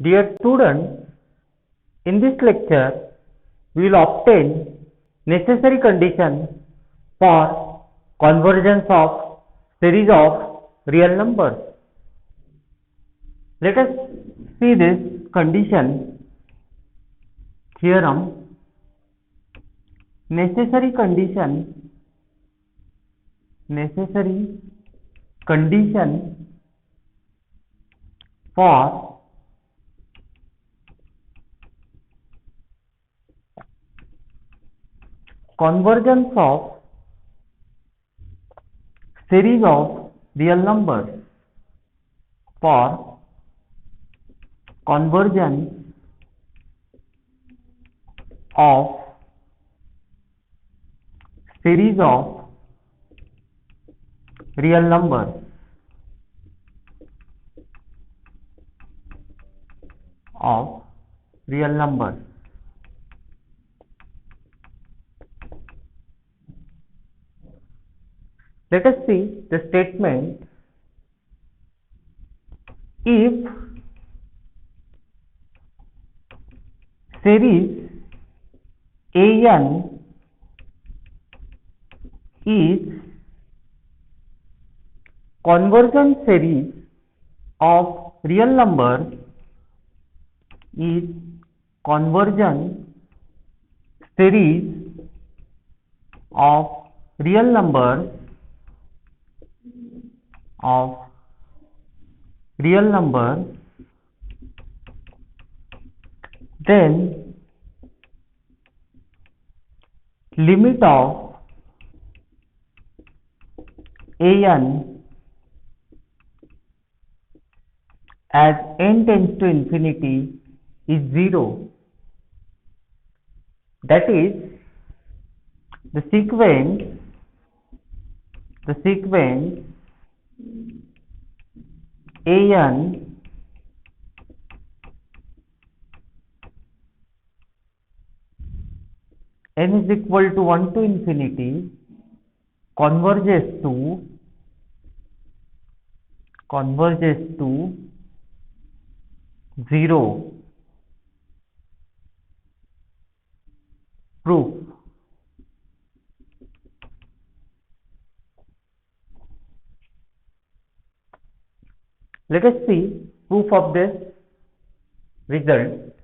Dear students, in this lecture, we will obtain necessary conditions for convergence of series of real numbers. Let us see this condition theorem. Necessary condition for convergence of series of real numbers. For convergence of series of real numbers. Let us see the statement. If series AN is convergent series of real numbers, then limit of AN as n tends to infinity is 0. That is, the sequence AN n is equal to 1 to infinity converges to 0. Proof. Let us see proof of this result.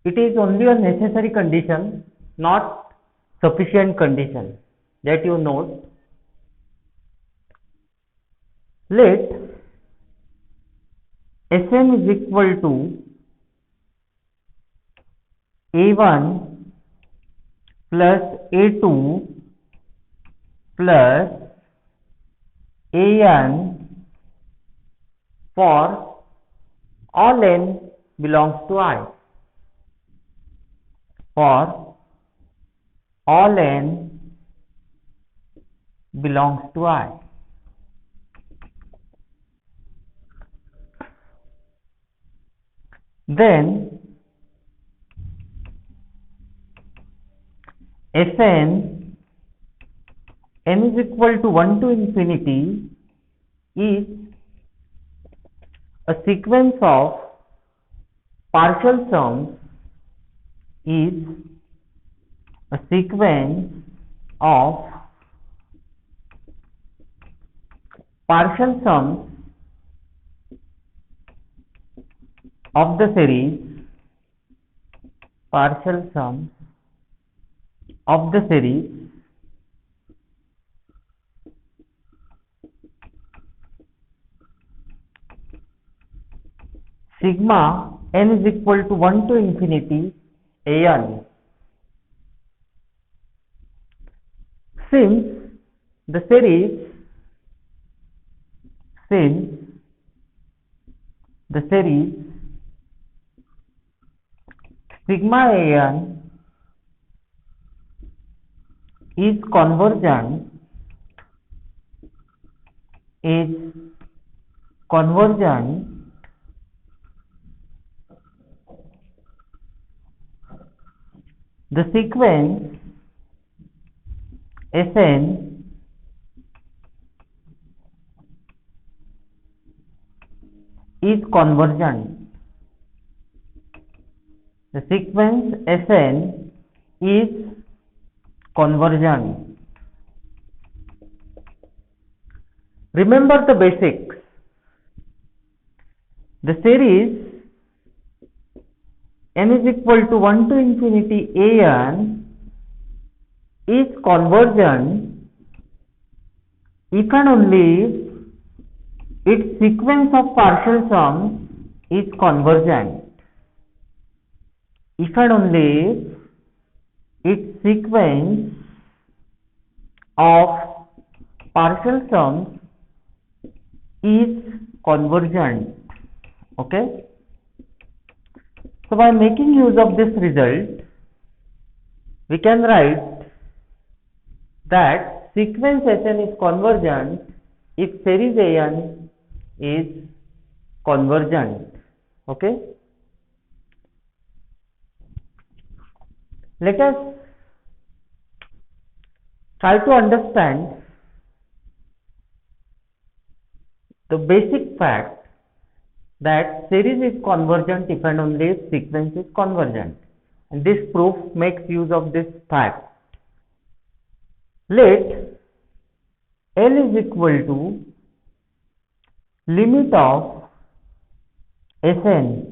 It is only a necessary condition, not sufficient condition, that you note. Let Sn is equal to A1 plus A2 plus AN for all n belongs to I. For all n belongs to I. Then Fn n is equal to 1 to infinity is a sequence of partial sums of the series sigma n is equal to 1 to infinity AN. Since the series sigma AN is convergent, the sequence Sn is convergent. The sequence Sn is convergent. Remember the basics. The series n is equal to 1 to infinity an is convergent if and only if its sequence of partial sums is convergent. If and only if its sequence of partial sums is convergent. Okay. So by making use of this result, we can write that sequence Sn is convergent if series An is convergent. Okay. Let us try to understand the basic fact that series is convergent if and only if sequence is convergent, and this proof makes use of this fact. Let L is equal to limit of Sn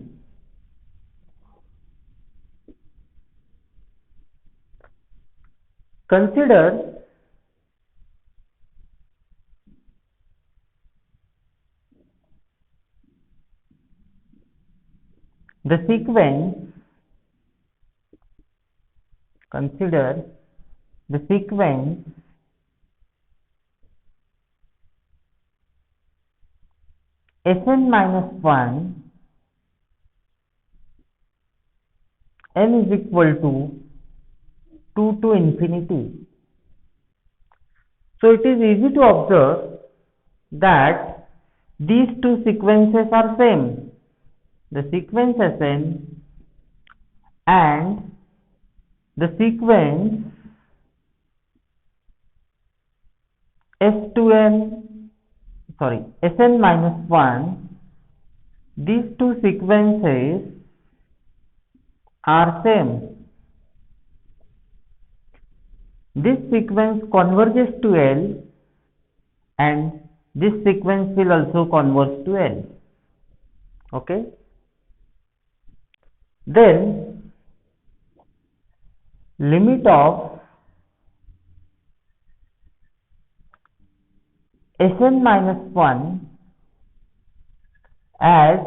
consider the sequence Sn minus 1 n is equal to 2 to infinity. So it is easy to observe that these two sequences are same. The sequence Sn and the sequence Sn minus 1, these two sequences are same. This sequence converges to L and this sequence will also converge to L. Okay. Then limit of Sn minus 1 as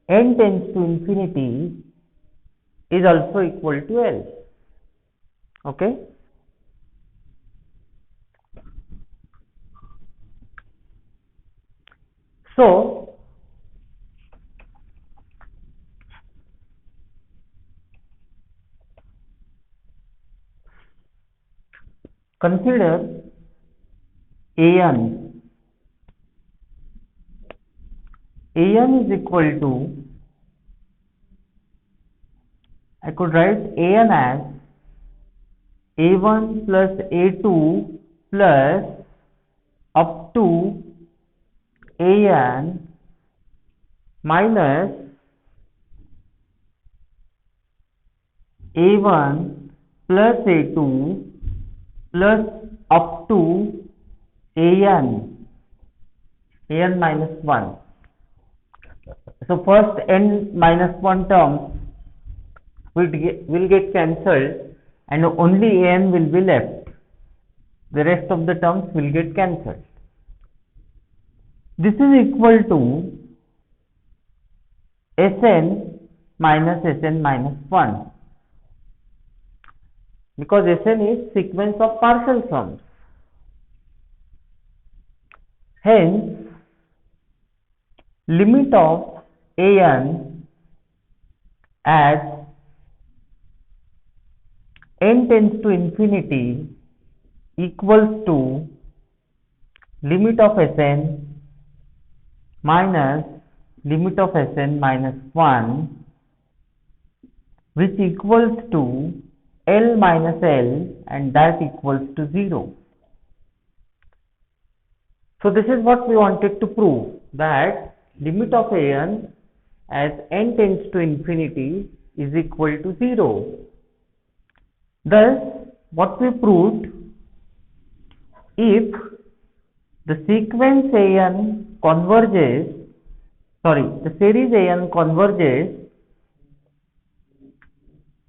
n tends to infinity is also equal to L. Okay. So consider An is equal to, I could write An as A1 plus A2 plus up to An minus A1 plus A2 plus up to An minus 1. So first n minus 1 terms will get cancelled and only An will be left. The rest of the terms will get cancelled. This is equal to Sn minus 1, because Sn is sequence of partial sums. Hence, limit of An as n tends to infinity equals to limit of Sn minus limit of Sn minus 1, which equals to L minus L, and that equals to 0. So this is what we wanted to prove, that limit of an as n tends to infinity is equal to 0. Thus, what we proved, if the sequence an converges, the series an converges,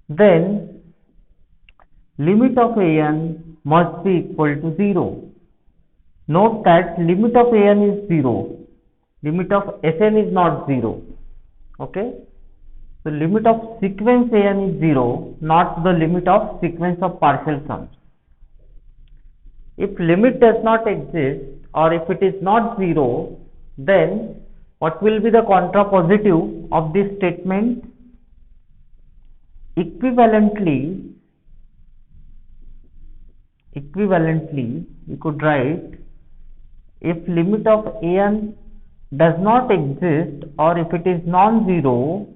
then limit of an must be equal to 0. Note that limit of an is 0, limit of Sn is not 0. Okay, so limit of sequence an is 0, not the limit of sequence of partial sums. If limit does not exist, or if it is not 0, then what will be the contrapositive of this statement? Equivalently, we could write, if limit of an does not exist, or if it is non-zero,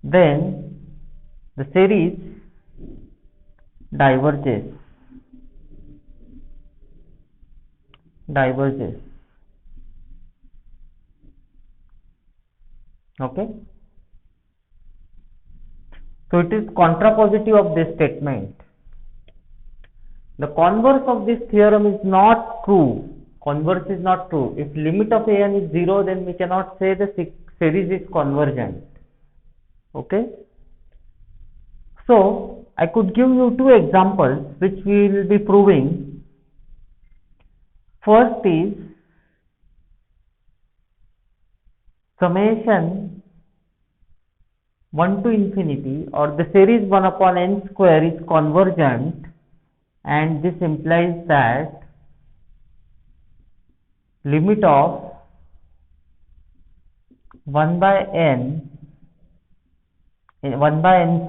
then the series diverges. Okay, so it is contrapositive of this statement. The converse of this theorem is not true. Converse is not true. If limit of an is 0, then we cannot say the series is convergent. Okay, so I could give you two examples which we will be proving. First is summation 1 to infinity, or the series 1 upon n square is convergent, and this implies that limit of 1 by n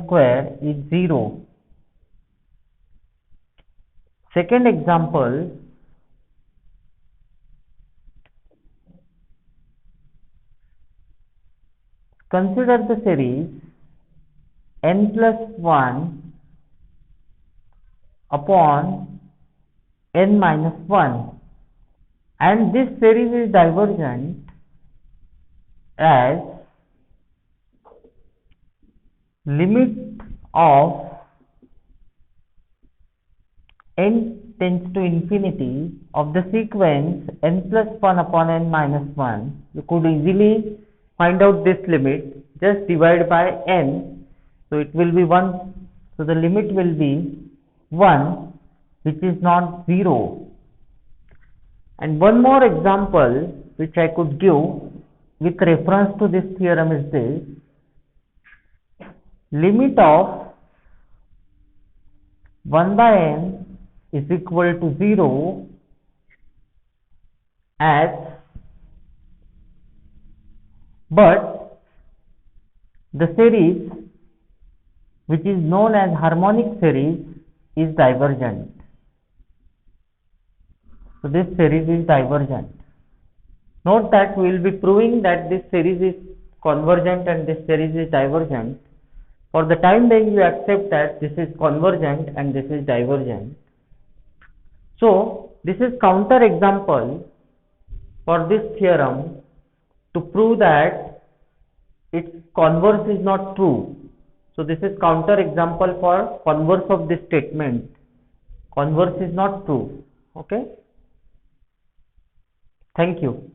square is 0. Second example, consider the series n plus 1 upon n minus 1, and this series is divergent as limit of n tends to infinity of the sequence n plus 1 upon n minus 1. You could easily find out this limit, just divide by n, so it will be 1, so the limit will be 1, which is not 0. And one more example which I could give with reference to this theorem is this: limit of 1 by n is equal to 0 as, but the series which is known as harmonic series is divergent. So this series is divergent. Note that we will be proving that this series is convergent and this series is divergent. For the time being, you accept that this is convergent and this is divergent. So this is counter example for this theorem to prove that its converse is not true. So this is counter example for converse of this statement. Converse is not true. Okay. Thank you.